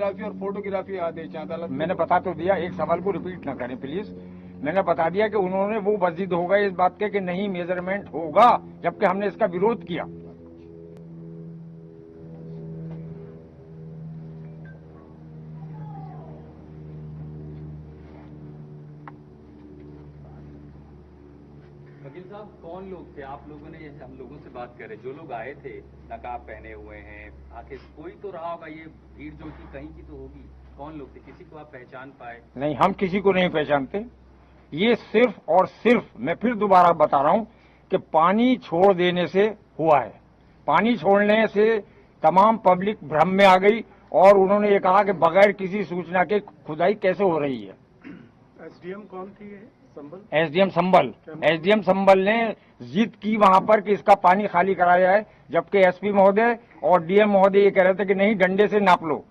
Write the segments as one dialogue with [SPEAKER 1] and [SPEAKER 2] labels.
[SPEAKER 1] Photography और photography आदेश अदालत।
[SPEAKER 2] मैंने बता तो दिया, एक सवाल को रिपीट ना करें प्लीज। मैंने बता दिया कि उन्होंने वो मस्जिद होगा इस बात के कि नहीं मेजरमेंट होगा, जबकि हमने इसका विरोध किया।
[SPEAKER 3] वकील साहब, कौन लोग थे? आप लोगों ने, जैसे हम लोगों से बात करें, जो लोग आए थे नकाब पहने हुए हैं, आखिर कोई तो रहा होगा, ये भीड़ जो थी कहीं की तो होगी। कौन लोग थे? किसी को आप पहचान पाए?
[SPEAKER 2] नहीं, हम किसी को नहीं पहचानते। ये सिर्फ और सिर्फ, मैं फिर दोबारा बता रहा हूं कि पानी छोड़ देने से हुआ है। पानी छोड़ने से तमाम पब्लिक भ्रम में आ गई और उन्होंने ये कहा कि बगैर किसी सूचना के खुदाई कैसे हो रही है।
[SPEAKER 1] एसडीएम कौन थी?
[SPEAKER 2] एसडीएम संभल। एसडीएम संभल ने जिद की वहां पर कि इसका पानी खाली कराया है, जबकि एसपी महोदय और डीएम महोदय ये कह रहे थे कि नहीं, डंडे से नाप लो।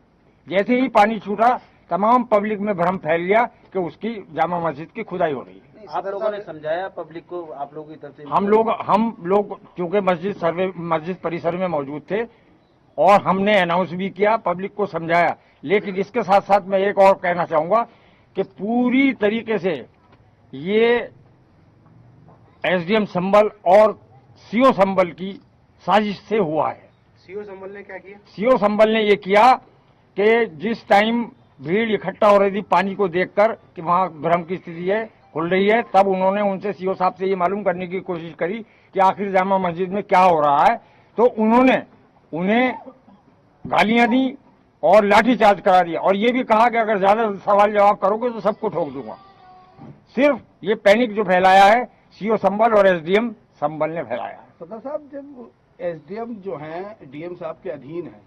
[SPEAKER 2] जैसे ही पानी छूटा तमाम पब्लिक में भ्रम फैल गया कि उसकी जामा मस्जिद की खुदाई हो रही है।
[SPEAKER 4] आप लोगों ने समझाया पब्लिक को, आप लोगों की तरफ से?
[SPEAKER 2] हम लोग क्योंकि मस्जिद परिसर में मौजूद थे और हमने अनाउंस भी किया, पब्लिक को समझाया। लेकिन इसके साथ साथ मैं एक और कहना चाहूंगा कि पूरी तरीके से ये एसडीएम संभल और सीओ संभल की साजिश से हुआ है।
[SPEAKER 1] सीओ संभल ने क्या किया?
[SPEAKER 2] सीओ संभल ने ये किया कि जिस टाइम भीड़ इकट्ठा हो रही थी पानी को देखकर कि वहां भ्रम की स्थिति है, खुल रही है, तब उन्होंने उनसे सीओ साहब से ये मालूम करने की कोशिश करी कि आखिर जामा मस्जिद में क्या हो रहा है। तो उन्होंने उन्हें गालियां दी और लाठीचार्ज करा दिया और ये भी कहा कि अगर ज्यादा सवाल जवाब करोगे तो सबको ठोक दूंगा। सिर्फ ये पैनिक जो फैलाया है सीओ संभल और एसडीएम संभल ने फैलाया है।
[SPEAKER 1] सदर साहब, जब एसडीएम जो हैं डीएम साहब के अधीन है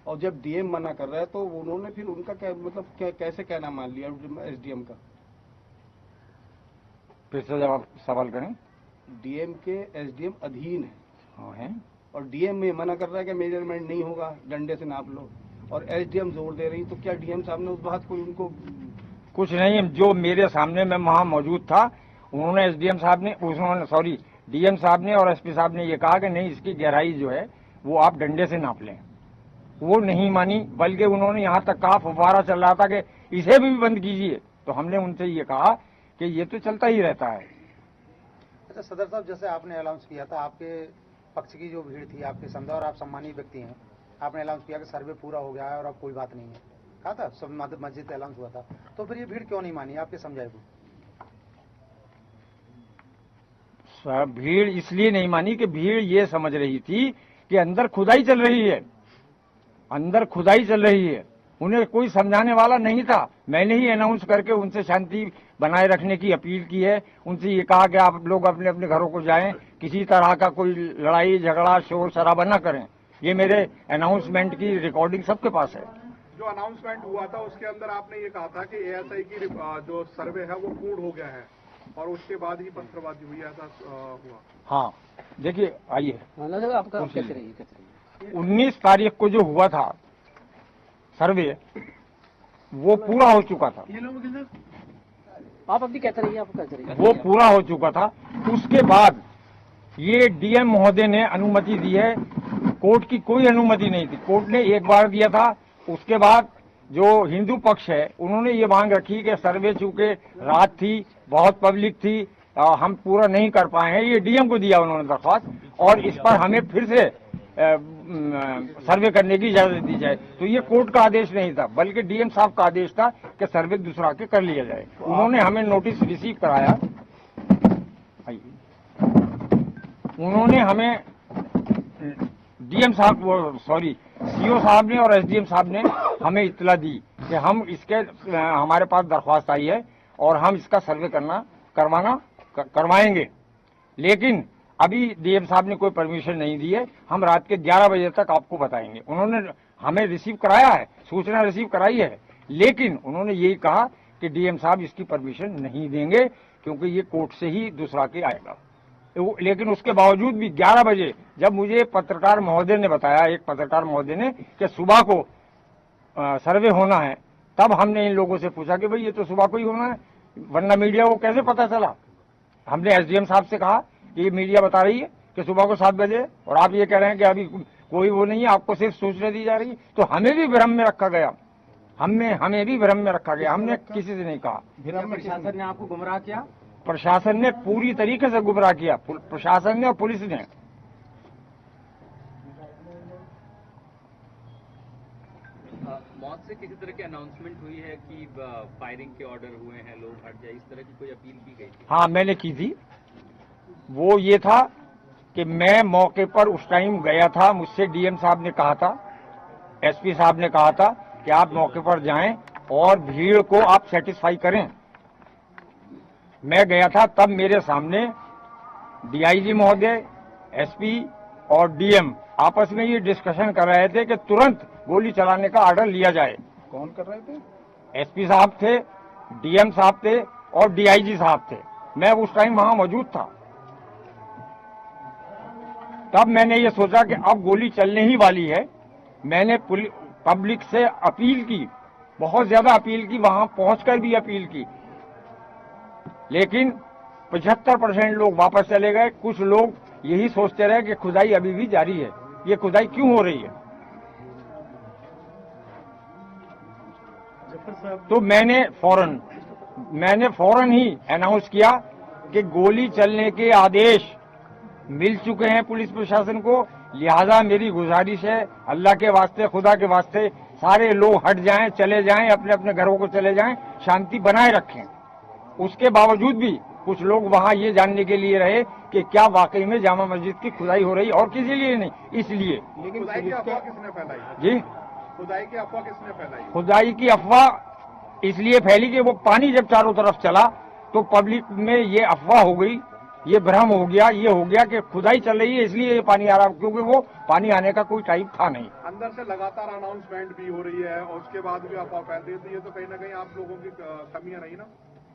[SPEAKER 1] और जब डीएम मना कर रहा है तो उन्होंने फिर उनका क्या मतलब कैसे कहना मान लिया एसडीएम का?
[SPEAKER 2] फिर से जवाब सवाल करें।
[SPEAKER 1] डीएम के एसडीएम अधीन है।
[SPEAKER 2] हाँ है।
[SPEAKER 1] और डीएम में मना कर रहा है कि मेजरमेंट नहीं होगा, डंडे से नाप लो, और एसडीएम जोर दे रही, तो क्या डीएम साहब ने उस बात को उनको?
[SPEAKER 2] कुछ नहीं, जो मेरे सामने मैं वहां मौजूद था, उन्होंने एसडीएम साहब ने, सॉरी डीएम साहब ने और एसपी साहब ने ये कहा कि नहीं, इसकी गहराई जो है वो आप डंडे से नाप लें। वो नहीं मानी, बल्कि उन्होंने यहाँ तक कहा, फुव्वारा चल रहा था कि इसे भी बंद कीजिए। तो हमने उनसे ये कहा कि ये तो चलता ही रहता है।
[SPEAKER 4] अच्छा सदर साहब, जैसे आपने अनाउंस किया था, आपके पक्ष की जो भीड़ थी आपके समझा, और आप सम्मानीय व्यक्ति हैं, आपने अनाउंस किया कि सर्वे पूरा हो गया है और अब कोई बात नहीं है, कहा था, सब मस्जिद अनाउंस हुआ था, तो फिर ये भीड़ क्यों नहीं मानी? आपके समझाए को
[SPEAKER 2] भीड़ इसलिए नहीं मानी कि भीड़ ये समझ रही थी कि अंदर खुदाई चल रही है, अंदर खुदाई चल रही है। उन्हें कोई समझाने वाला नहीं था। मैंने ही अनाउंस करके उनसे शांति बनाए रखने की अपील की है। उनसे ये कहा कि आप लोग अपने अपने घरों को जाएं, किसी तरह का कोई लड़ाई झगड़ा शोर शराबा न करें। ये मेरे अनाउंसमेंट की रिकॉर्डिंग सबके पास है।
[SPEAKER 1] जो अनाउंसमेंट हुआ था उसके अंदर आपने ये कहा था कि एएसआई की जो सर्वे है वो पूर्ण हो गया है और उसके बाद ही पत्थरबाजी हुई, ऐसा हुआ?
[SPEAKER 2] हाँ, देखिए आइए,
[SPEAKER 4] आपका कैसे रही?
[SPEAKER 2] 19 तारीख को जो हुआ था सर्वे, वो पूरा हो चुका था।
[SPEAKER 4] आप अभी कहते रहिए, आप कहते रहिए।
[SPEAKER 2] वो पूरा हो चुका था। उसके बाद ये डीएम महोदय ने अनुमति दी है, कोर्ट की कोई अनुमति नहीं थी। कोर्ट ने एक बार दिया था, उसके बाद जो हिंदू पक्ष है उन्होंने ये मांग रखी कि सर्वे चूंकि रात थी, बहुत पब्लिक थी, हम पूरा नहीं कर पाए हैं। ये डीएम को दिया उन्होंने दरख्वास्त, और इस पर हमें फिर से सर्वे करने की इजाजत दी जाए। तो ये कोर्ट का आदेश नहीं था, बल्कि डीएम साहब का आदेश था कि सर्वे दूसरा के कर लिया जाए। उन्होंने हमें नोटिस रिसीव कराया, उन्होंने हमें डीएम साहब, सॉरी सीओ साहब ने और एसडीएम साहब ने हमें इत्तला दी कि हम इसके, हमारे पास दरख्वास्त आई है और हम इसका सर्वे करवाएंगे। लेकिन अभी डीएम साहब ने कोई परमिशन नहीं दी है, हम रात के 11 बजे तक आपको बताएंगे। उन्होंने हमें रिसीव कराया है, सूचना रिसीव कराई है, लेकिन उन्होंने यही कहा कि डीएम साहब इसकी परमिशन नहीं देंगे क्योंकि ये कोर्ट से ही दूसरा के आएगा। लेकिन उसके बावजूद भी 11 बजे जब मुझे पत्रकार महोदय ने बताया, एक पत्रकार महोदय ने, कि सुबह को सर्वे होना है, तब हमने इन लोगों से पूछा कि भाई ये तो सुबह को ही होना है, वरना मीडिया को कैसे पता चला? हमने एसडीएम साहब से कहा कि ये मीडिया बता रही है कि सुबह को 7 बजे, और आप ये कह रहे हैं कि अभी कोई वो नहीं है, आपको सिर्फ सूचना दी जा रही है। तो हमें भी भ्रम में रखा गया। हमें भी भ्रम में रखा गया, हमने किसी से नहीं कहा।
[SPEAKER 1] भ्रम में
[SPEAKER 3] प्रशासन ने आपको गुमराह किया?
[SPEAKER 2] प्रशासन ने पूरी तरीके से गुमराह किया, प्रशासन ने और पुलिस ने।
[SPEAKER 3] मौत से किसी तरह की अनाउंसमेंट हुई है कि फायरिंग के ऑर्डर हुए हैं, लोग हट जाए, इस तरह की कोई अपील की गई थी?
[SPEAKER 2] हाँ, मैंने की थी। वो ये था कि मैं मौके पर उस टाइम गया था, मुझसे डीएम साहब ने कहा था, एसपी साहब ने कहा था कि आप मौके पर जाएं और भीड़ को आप सेटिस्फाई करें। मैं गया था, तब मेरे सामने डीआईजी महोदय, एसपी और डीएम आपस में ये डिस्कशन कर रहे थे कि तुरंत गोली चलाने का ऑर्डर लिया जाए।
[SPEAKER 1] कौन कर रहे थे?
[SPEAKER 2] एसपी साहब थे, डीएम साहब थे और डीआईजी साहब थे। मैं उस टाइम वहां मौजूद था। तब मैंने ये सोचा कि अब गोली चलने ही वाली है। मैंने पब्लिक से अपील की, बहुत ज्यादा अपील की, वहां पहुंचकर भी अपील की, लेकिन 75% लोग वापस चले गए। कुछ लोग यही सोचते रहे कि खुदाई अभी भी जारी है, ये खुदाई क्यों हो रही है। तो मैंने फौरन ही अनाउंस किया कि गोली चलने के आदेश मिल चुके हैं पुलिस प्रशासन को, लिहाजा मेरी गुजारिश है, अल्लाह के वास्ते, खुदा के वास्ते, सारे लोग हट जाएं, चले जाएं, अपने अपने घरों को चले जाएं, शांति बनाए रखें। उसके बावजूद भी कुछ लोग वहां ये जानने के लिए रहे कि क्या वाकई में जामा मस्जिद की खुदाई हो रही, और किसी लिए नहीं, इसलिए।
[SPEAKER 1] लेकिन
[SPEAKER 5] खुदाई की अफवाह किसने फैलाई?
[SPEAKER 2] जी,
[SPEAKER 5] खुदाई की अफवाह किसने फैलाई?
[SPEAKER 2] खुदाई की अफवाह इसलिए फैली कि वो पानी जब चारों तरफ चला तो पब्लिक में ये अफवाह हो गई, ये भ्रम हो गया, ये हो गया कि खुदाई चल रही है इसलिए ये पानी आ रहा, क्योंकि वो पानी आने का कोई टाइम था नहीं।
[SPEAKER 5] अंदर से लगातार अनाउंसमेंट भी हो रही है और उसके बाद भी अफवाह फैल रही है, तो कहीं ना कहीं आप लोगों की कमियां रही ना?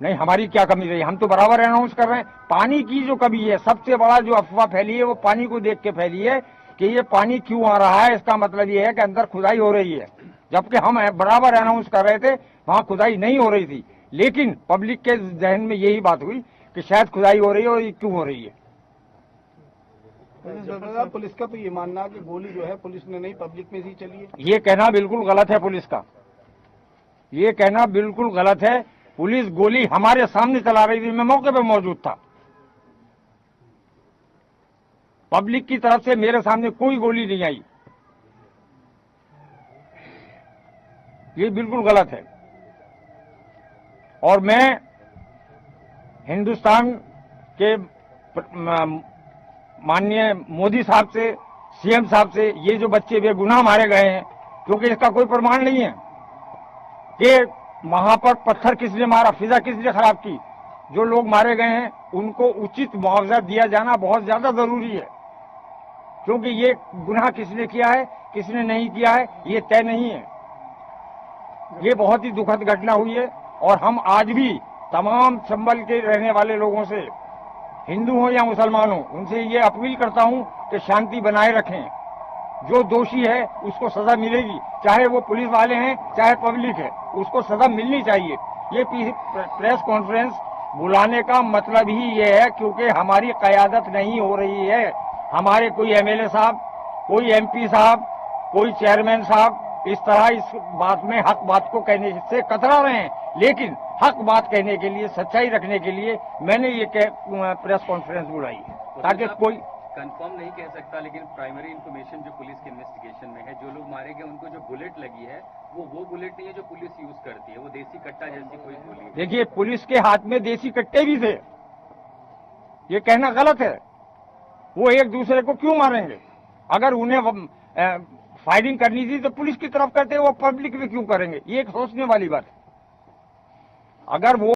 [SPEAKER 2] नहीं, हमारी क्या कमी रही, हम तो बराबर अनाउंस कर रहे हैं। पानी की जो कमी है, सबसे बड़ा जो अफवाह फैली है वो पानी को देख के फैली है कि ये पानी क्यों आ रहा है, इसका मतलब ये है कि अंदर खुदाई हो रही है, जबकि हम बराबर अनाउंस कर रहे थे वहां खुदाई नहीं हो रही थी। लेकिन पब्लिक के जहन में यही बात हुई कि शायद खुदाई हो रही है, और ये क्यों हो रही है।
[SPEAKER 1] पुलिस का तो ये मानना है कि गोली जो है पुलिस ने नहीं, पब्लिक में ही चली है।
[SPEAKER 2] ये कहना बिल्कुल गलत है पुलिस का, ये कहना बिल्कुल गलत है। पुलिस गोली हमारे सामने चला रही थी, मैं मौके पर मौजूद था। पब्लिक की तरफ से मेरे सामने कोई गोली नहीं आई, ये बिल्कुल गलत है। और मैं हिंदुस्तान के माननीय मोदी साहब से, सीएम साहब से, ये जो बच्चे बेगुनाह मारे गए हैं, क्योंकि इसका कोई प्रमाण नहीं है कि वहां पर पत्थर किसने मारा, फिजा किसने खराब की, जो लोग मारे गए हैं उनको उचित मुआवजा दिया जाना बहुत ज्यादा जरूरी है, क्योंकि ये गुनाह किसने किया है, किसने नहीं किया है, ये तय नहीं है। ये बहुत ही दुखद घटना हुई है, और हम आज भी तमाम चंबल के रहने वाले लोगों से, हिंदू हो या मुसलमान हो, उनसे ये अपील करता हूं कि शांति बनाए रखें। जो दोषी है उसको सजा मिलेगी, चाहे वो पुलिस वाले हैं चाहे पब्लिक है, उसको सजा मिलनी चाहिए। ये प्रेस कॉन्फ्रेंस बुलाने का मतलब ही ये है क्योंकि हमारी कयादत नहीं हो रही है। हमारे कोई एमएलए साहब, कोई एमपी साहब, कोई चेयरमैन साहब इस तरह इस बात में हक बात को कहने से कतरा रहे हैं, लेकिन हक बात कहने के लिए, सच्चाई रखने के लिए मैंने ये प्रेस कॉन्फ्रेंस बुलाई है, ताकि कोई
[SPEAKER 3] कंफर्म नहीं कह सकता, लेकिन प्राइमरी इंफॉर्मेशन जो पुलिस के इन्वेस्टिगेशन में है, जो लोग मारे गए उनको जो बुलेट लगी है वो बुलेट नहीं है जो पुलिस यूज करती है, वो देसी कट्टा जैसी कोई गोली है।
[SPEAKER 2] देखिए, पुलिस के हाथ में देसी कट्टे भी थे, ये कहना गलत है। वो एक दूसरे को क्यों मारेंगे? अगर उन्हें फायरिंग करनी थी तो पुलिस की तरफ करते, वो पब्लिक में क्यों करेंगे? ये एक सोचने वाली बात है। अगर वो